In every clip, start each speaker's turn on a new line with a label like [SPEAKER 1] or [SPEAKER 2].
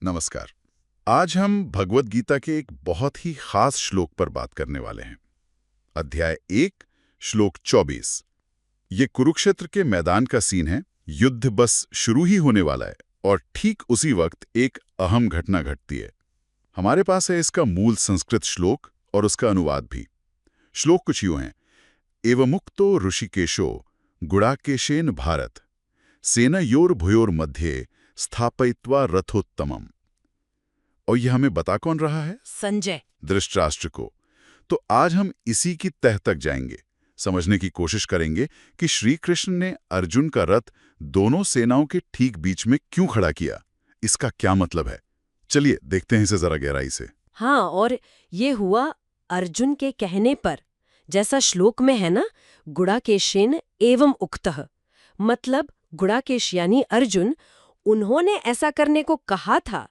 [SPEAKER 1] नमस्कार। आज हम भगवत गीता के एक बहुत ही खास श्लोक पर बात करने वाले हैं। अध्याय 1, श्लोक 24। ये कुरुक्षेत्र के मैदान का सीन है। युद्ध बस शुरू ही होने वाला है और ठीक उसी वक्त एक अहम घटना घटती है। हमारे पास है इसका मूल संस्कृत श्लोक और उसका अनुवाद भी। श्लोक कुछ यूं है, एवमुक्तो ऋषिकेशो गुडाकेशेन भारत सेनयोर भुयोर मध्ये स्थापयित्वा रथोत्तमम। और यह हमें बता कौन रहा है?
[SPEAKER 2] संजय।
[SPEAKER 1] धृतराष्ट्र को। तो आज हम इसी की तह तक जाएंगे, समझने की कोशिश करेंगे कि श्री कृष्ण ने अर्जुन का रथ दोनों सेनाओं के ठीक बीच में क्यों खड़ा किया, इसका क्या मतलब है। चलिए देखते हैं इसे जरा गहराई से।
[SPEAKER 2] हाँ, और ये हुआ अर्जुन के कहने पर, जैसा श्लोक में है ना, गुडाकेशेन एवं उक्तः, मतलब गुडाकेश यानी अर्जुन, उन्होंने ऐसा करने को कहा था।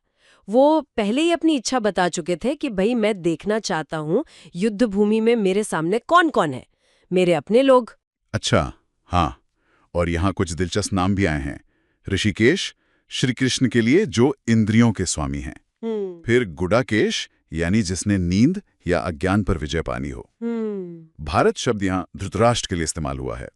[SPEAKER 2] वो पहले ही अपनी इच्छा बता चुके थे कि भाई मैं देखना चाहता हूँ युद्ध भूमि में मेरे सामने कौन कौन है, मेरे अपने लोग।
[SPEAKER 1] अच्छा, हाँ, और यहाँ कुछ दिलचस्प नाम भी आए हैं। ऋषिकेश श्री कृष्ण के लिए जो इंद्रियों के स्वामी हैं। फिर गुडाकेश यानी जिसने नींद या अज्ञान पर विजय पानी हो। भारत शब्द यहाँ धृतराष्ट्र के लिए इस्तेमाल हुआ है।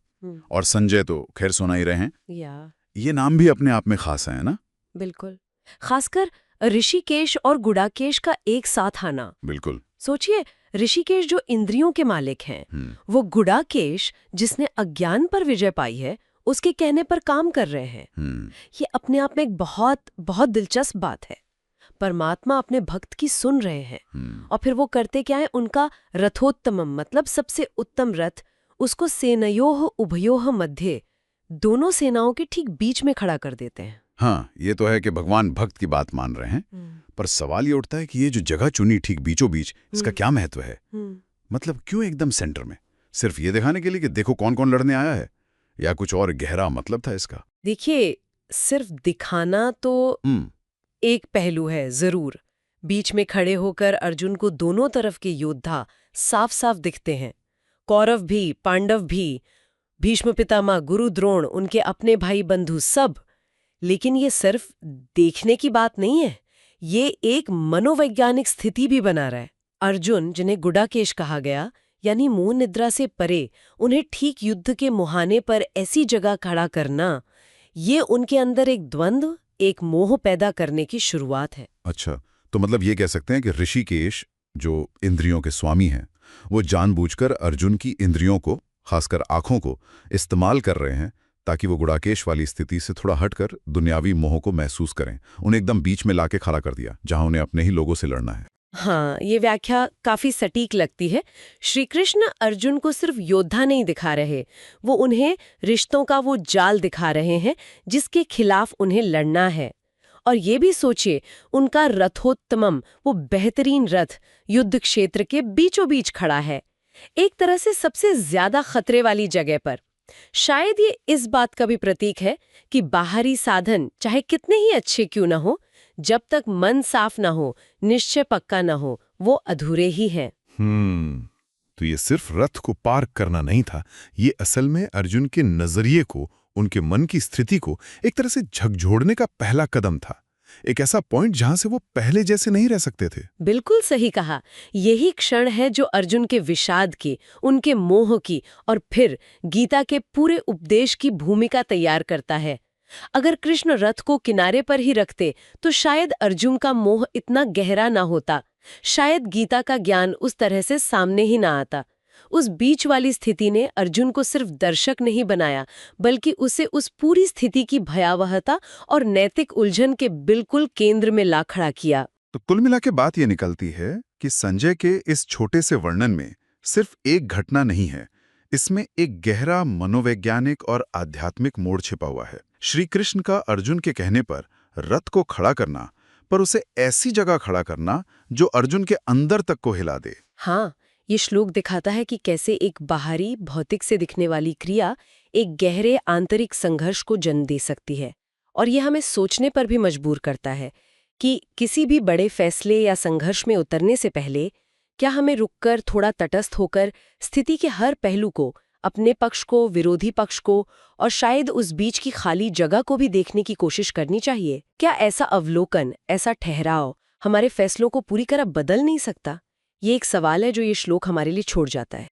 [SPEAKER 1] और संजय तो खैर सुना ही रहे हैं। ये नाम भी अपने आप में खास है ना?
[SPEAKER 2] बिल्कुल, खासकर ऋषिकेश और गुडाकेश का एक साथ आना।
[SPEAKER 1] बिल्कुल।
[SPEAKER 2] सोचिए, ऋषिकेश जो इंद्रियों के मालिक हैं, वो गुडाकेश जिसने अज्ञान पर विजय पाई है, उसके कहने पर काम कर रहे हैं। ये अपने आप में एक बहुत बहुत दिलचस्प बात है। परमात्मा अपने भक्त की सुन रहे हैं और फिर वो करते क्या है, उनका रथोत्तमम मतलब सबसे उत्तम रथ, उसको सेनयोः उभयोः मध्ये, दोनों सेनाओं के ठीक बीच में खड़ा कर देते हैं।
[SPEAKER 1] हाँ, ये तो है कि भगवान भक्त की बात मान रहे हैं। पर सवाल ये उठता है कि ये जो जगह चुनी ठीक बीचों बीच, इसका क्या महत्व है? मतलब क्यों एकदम सेंटर में? सिर्फ ये दिखाने के लिए कि देखो कौन कौन लड़ने आया है, या कुछ और गहरा मतलब था इसका?
[SPEAKER 2] देखिए, सिर्फ दिखाना तो एक पहलू है जरूर। बीच में खड़े होकर अर्जुन को दोनों तरफ के योद्धा साफ साफ दिखते हैं। कौरव भी, पांडव भी, भीष्म पितामह, गुरु द्रोण, उनके अपने भाई बंधु सब। लेकिन ये सिर्फ देखने की बात नहीं है, ये एक मनोवैज्ञानिक स्थिति भी बना रहा है। अर्जुन, जिन्हें गुडाकेश कहा गया, यानी मोह निद्रा से परे, उन्हें ठीक युद्ध के मुहाने पर ऐसी जगह खड़ा करना, ये उनके अंदर एक द्वंद्व, एक मोह पैदा करने की शुरुआत है।
[SPEAKER 1] अच्छा, तो मतलब ये कह सकते हैं कि ऋषिकेश जो इंद्रियों के स्वामी हैं, वो जानबूझकर अर्जुन की इंद्रियों को, खासकर आंखों को, इस्तेमाल कर रहे हैं ताकि वो गुडाकेश वाली स्थिति से थोड़ा हटकर दुनियावी मोह को महसूस करें। उन्हें एकदम बीच में लाके खड़ा कर दिया, जहां उन्हें अपने ही लोगों से लड़ना है।
[SPEAKER 2] हाँ, ये व्याख्या काफी सटीक लगती है। श्री कृष्ण अर्जुन को सिर्फ योद्धा नहीं दिखा रहे, वो उन्हें रिश्तों का वो जाल दिखा रहे हैं जिसके खिलाफ उन्हें लड़ना है। और ये भी सोचिए, उनका रथोत्तमम, वो बेहतरीन रथ, युद्ध क्षेत्र के बीचों बीच खड़ा है, एक तरह से सबसे ज्यादा खतरे वाली जगह पर। शायद ये इस बात का भी प्रतीक है कि बाहरी साधन चाहे कितने ही अच्छे क्यों न हो, जब तक मन साफ न हो, निश्चय पक्का न हो, वो अधूरे ही हैं।
[SPEAKER 1] तो ये सिर्फ रथ को पार करना नहीं था, ये असल में अर्जुन के नजरिए को, उनके मन की स्थिति को एक तरह से झकझोरने का पहला कदम था। एक ऐसा पॉइंट जहां से वो पहले जैसे नहीं रह सकते थे।
[SPEAKER 2] बिल्कुल सही कहा। यही क्षण है जो अर्जुन के विषाद की, उनके मोह की और फिर गीता के पूरे उपदेश की भूमिका तैयार करता है। अगर कृष्ण रथ को किनारे पर ही रखते तो शायद अर्जुन का मोह इतना गहरा ना होता, शायद गीता का ज्ञान उस तरह से सामने ही ना आता। उस बीच वाली स्थिति ने अर्जुन को सिर्फ दर्शक नहीं बनाया, बल्कि उसे उस पूरी स्थिति की भयावहता और नैतिक उलझन के बिल्कुल केंद्र में ला खड़ा किया।
[SPEAKER 1] तो कुल मिला के बात ये निकलती है कि संजय के इस छोटे से वर्णन में सिर्फ एक घटना नहीं है, इसमें एक गहरा मनोवैज्ञानिक और आध्यात्मिक मोड़ छिपा हुआ है। श्री कृष्ण का अर्जुन के कहने पर रथ को खड़ा करना, पर उसे ऐसी जगह खड़ा करना जो अर्जुन के अंदर तक को हिला दे।
[SPEAKER 2] हाँ, ये श्लोक दिखाता है कि कैसे एक बाहरी भौतिक से दिखने वाली क्रिया एक गहरे आंतरिक संघर्ष को जन्म दे सकती है। और ये हमें सोचने पर भी मजबूर करता है कि किसी भी बड़े फैसले या संघर्ष में उतरने से पहले क्या हमें रुककर, थोड़ा तटस्थ होकर स्थिति के हर पहलू को अपने पक्ष को, विरोधी पक्ष को और शायद उस बीच की खाली जगह को भी देखने की कोशिश करनी चाहिए। क्या ऐसा अवलोकन, ऐसा ठहराव हमारे फैसलों को पूरी तरह बदल नहीं सकता? ये एक सवाल है जो ये श्लोक हमारे लिए छोड़ जाता है।